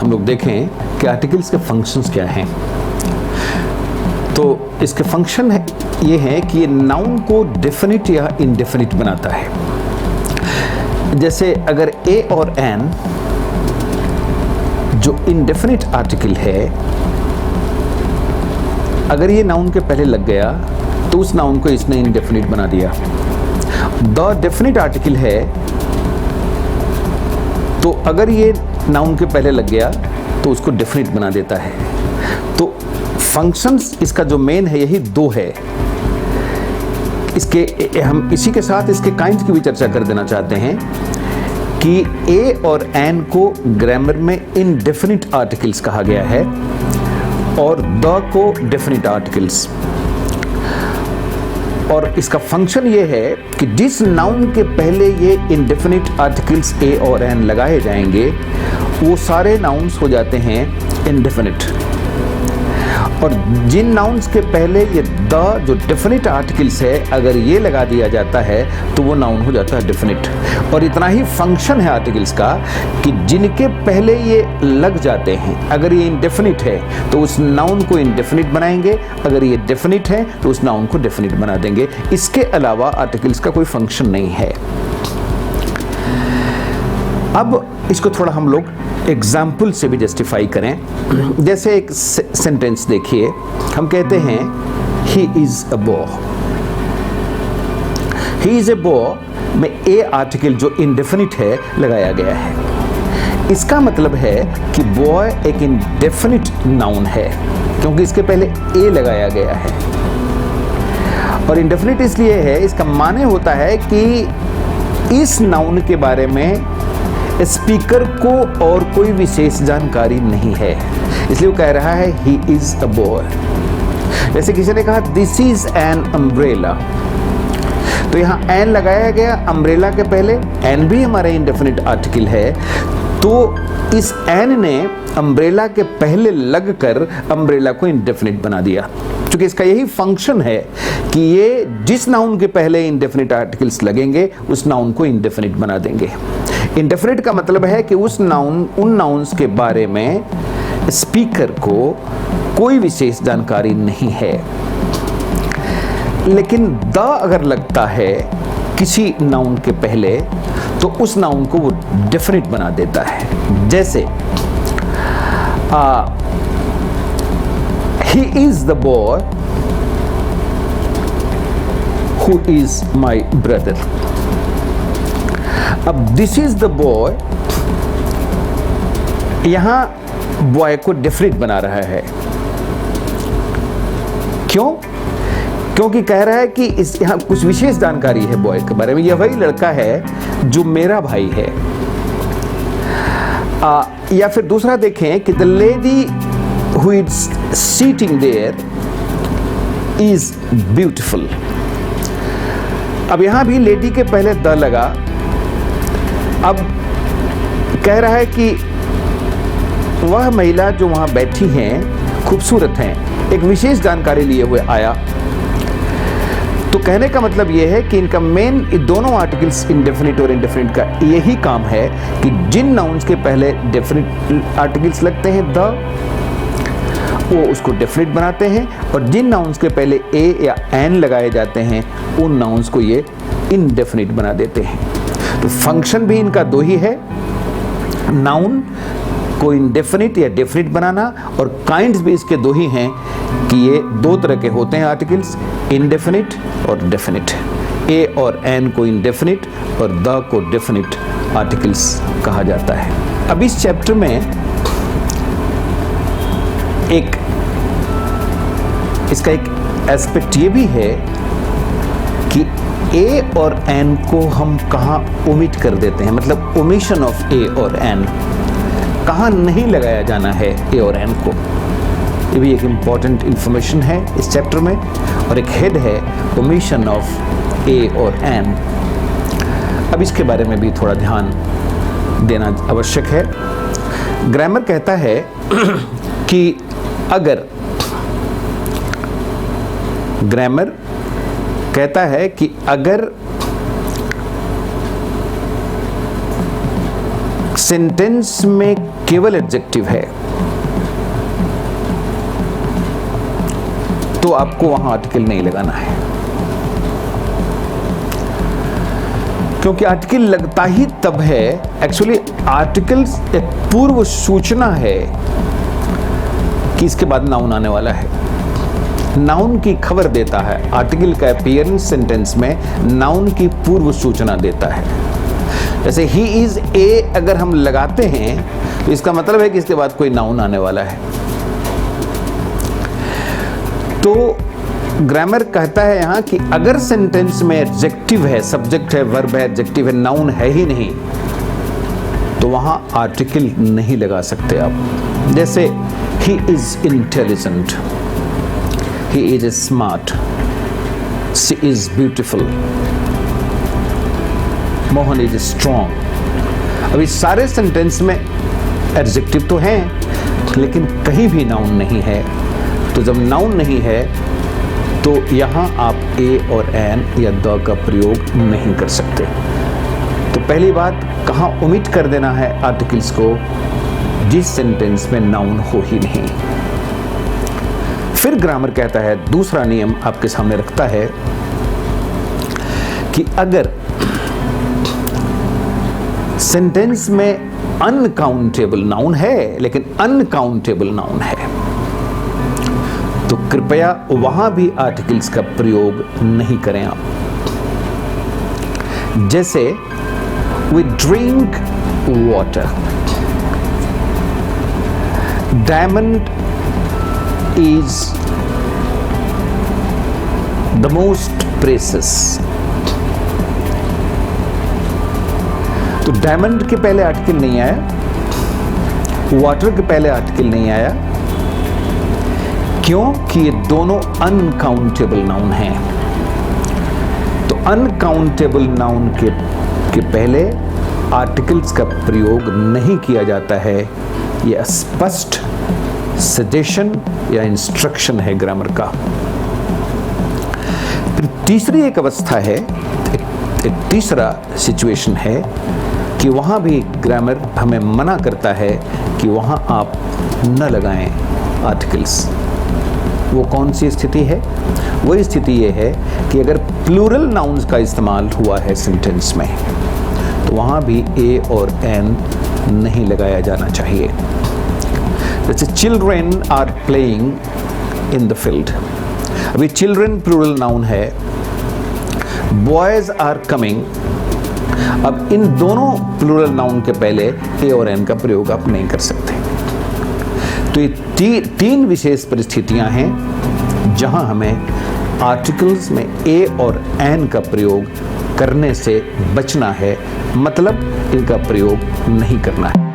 हम लोग देखें कि आर्टिकल्स के फंक्शंस क्या हैं। तो इसके फंक्शन है ये है कि ये नाउन को डेफिनिट या इनडेफिनिट बनाता है। जैसे अगर ए और एन जो इनडेफिनिट आर्टिकल है, अगर ये नाउन के पहले लग गया तो उस नाउन को इसने इनडेफिनिट बना दिया। द डेफिनिट आर्टिकल है, तो अगर ये नाउन के पहले लग गया तो उसको डेफिनिट बना देता है। तो फंक्शंस इसका जो मेन है यही दो है। इसके हम इसी के साथ इसके काइंड्स की भी चर्चा कर देना चाहते हैं कि ए और एन को ग्रामर में इनडेफिनिट आर्टिकल्स कहा गया है और द को डेफिनिट आर्टिकल्स। और इसका फंक्शन ये है कि जिस नाउन के पहले ये इनडेफिनिट आर्टिकल्स ए और एन लगाए जाएंगे वो सारे नाउन्स हो जाते हैं इनडेफिनिट, और जिन नाउन्स के पहले ये द जो डेफिनिट आर्टिकल्स है अगर ये लगा दिया जाता है तो वो नाउन हो जाता है डेफिनिट। और इतना ही फंक्शन है आर्टिकल्स का कि जिनके पहले ये लग जाते हैं, अगर ये इनडेफिनिट है तो उस नाउन को इनडेफिनिट बनाएंगे, अगर ये डेफिनिट है तो उस नाउन को डेफिनिट बना देंगे। इसके अलावा आर्टिकल्स का कोई फंक्शन नहीं है। अब इसको थोड़ा हम लोग एग्जाम्पल से भी जस्टिफाई करें। जैसे एक सेंटेंस देखिए, हम कहते हैं he is a boy. He is a boy में ए आर्टिकल जो इनडेफिनिट है लगाया गया है। इसका मतलब है कि बॉय एक इनडेफिनिट नाउन है क्योंकि इसके पहले ए लगाया गया है। और इनडेफिनिट इसलिए है, इसका माने होता है कि इस नाउन के बारे में स्पीकर को और कोई विशेष जानकारी नहीं है, इसलिए वो कह रहा है ही इज अ बॉय। जैसे किसी ने कहा दिस इज एन अम्ब्रेला, तो यहाँ एन लगाया गया अम्ब्रेला के पहले। एन भी हमारा इनडेफिनिट आर्टिकल है, तो इस एन ने अम्ब्रेला के पहले लगकर अम्ब्रेला को इनडेफिनिट बना दिया। क्योंकि इसका यही फंक्शन है कि ये जिस नाउन के पहले इनडेफिनिट आर्टिकल्स लगेंगे उस नाउन को इनडेफिनिट बना देंगे। इनडेफिनिट का मतलब है कि उन नाउन्स के बारे में स्पीकर को कोई विशेष जानकारी नहीं है। लेकिन द अगर लगता है किसी नाउन के पहले तो उस नाउन को वो डेफिनिट बना देता है। जैसे he is the boy who is my brother। अब this is the boy यहां बॉय को डेफिनिट बना रहा है। क्यों? क्योंकि कह रहा है कि इस यहां कुछ विशेष जानकारी है बॉय के बारे में। यह वही लड़का है जो मेरा भाई है। या फिर दूसरा देखें कि the lady who is sitting there is beautiful। अब यहां भी लेडी के पहले द लगा। अब कह रहा है कि वह महिला जो वहां बैठी हैं खूबसूरत हैं, एक विशेष जानकारी लिए हुए आया। तो कहने का मतलब यह है कि इनका मेन दोनों आर्टिकल्स इनडेफिनिट और इनडेफिनिट का यही काम है कि जिन नाउन्स के पहले डेफिनिट आर्टिकल्स लगते हैं द, वो उसको डेफिनिट बनाते हैं, और जिन नाउन्स के पहले ए या एन लगाए जाते हैं उन नाउन्स को ये इनडेफिनिट बना देते हैं। तो फंक्शन भी इनका दो ही है, नाउन को इनडेफिनिट या डेफिनिट बनाना, और काइंड्स भी इसके दो ही हैं कि ये दो तरह के होते हैं आर्टिकल्स, इनडेफिनिट और डेफिनिट। ए और एन को इनडेफिनिट और द को डेफिनिट आर्टिकल्स कहा जाता है। अब इस चैप्टर में इसका एक एस्पेक्ट ये भी है कि ए और एन को हम कहाँ ओमिट कर देते हैं, मतलब ओमिशन ऑफ ए और एन, कहाँ नहीं लगाया जाना है ए और एन को। ये भी एक इम्पॉर्टेंट इंफॉर्मेशन है इस चैप्टर में, और एक हेड है ओमिशन ऑफ ए और एन। अब इसके बारे में भी थोड़ा ध्यान देना आवश्यक है। ग्रामर कहता है कि अगर ग्रामर कहता है कि अगर सेंटेंस में केवल एडजेक्टिव है तो आपको वहां आर्टिकल नहीं लगाना है, क्योंकि आर्टिकल लगता ही तब है, एक्चुअली आर्टिकल्स एक पूर्व सूचना है कि इसके बाद नाउन आने वाला है। नाउन की खबर देता है। आर्टिकल का अपीयरेंस सेंटेंस में नाउन की पूर्व सूचना देता है। जैसे ही इज ए अगर हम लगाते हैं तो इसका मतलब है कि इसके बाद कोई नाउन आने वाला है। तो ग्रामर कहता है यहां कि अगर सेंटेंस में एडजेक्टिव है, सब्जेक्ट है, वर्ब है, एडजेक्टिव है, नाउन है ही नहीं, तो वहां आर्टिकल नहीं लगा सकते आप। जैसे he is intelligent, he is smart, she is beautiful, Mohan is strong. अब इस सारे सेंटेंस में एडजेक्टिव तो हैं लेकिन कहीं भी नाउन नहीं है। तो जब नाउन नहीं है तो यहां आप ए और एन या द का प्रयोग नहीं कर सकते। तो पहली बात, कहां ओमिट कर देना है आर्टिकल्स को? जिस सेंटेंस में नाउन हो ही नहीं। फिर ग्रामर कहता है, दूसरा नियम आपके सामने रखता है कि अगर सेंटेंस में अनकाउंटेबल नाउन है लेकिन अनकाउंटेबल नाउन है तो कृपया वहां भी आर्टिकल्स का प्रयोग नहीं करें आप। जैसे we drink water, diamond is the most precious. तो डायमंड के पहले आर्टिकल नहीं आया, वाटर के पहले आर्टिकल नहीं आया, क्यों? कि ये दोनों अनकाउंटेबल नाउन हैं। तो अनकाउंटेबल नाउन के पहले आर्टिकल्स का प्रयोग नहीं किया जाता है। यह स्पष्ट सजेशन या इंस्ट्रक्शन है ग्रामर का। फिर तीसरी एक अवस्था है, एक तीसरा सिचुएशन है कि वहां भी ग्रामर हमें मना करता है कि वहां आप न लगाएं आर्टिकल्स। वो कौन सी स्थिति है? वही स्थिति ये है कि अगर प्लूरल नाउन्स का इस्तेमाल हुआ है सेंटेंस में तो वहां भी ए और एन नहीं लगाया जाना चाहिए। जैसे children are playing in the field, अभी चिल्ड्रेन प्लूरल नाउन है, बॉयज आर कमिंग। अब इन दोनों प्लूरल नाउन के पहले ए और एन का प्रयोग आप नहीं कर सकते। तो ये तीन विशेष परिस्थितियां हैं जहां हमें आर्टिकल्स में ए और एन का प्रयोग करने से बचना है, मतलब इनका प्रयोग नहीं करना है।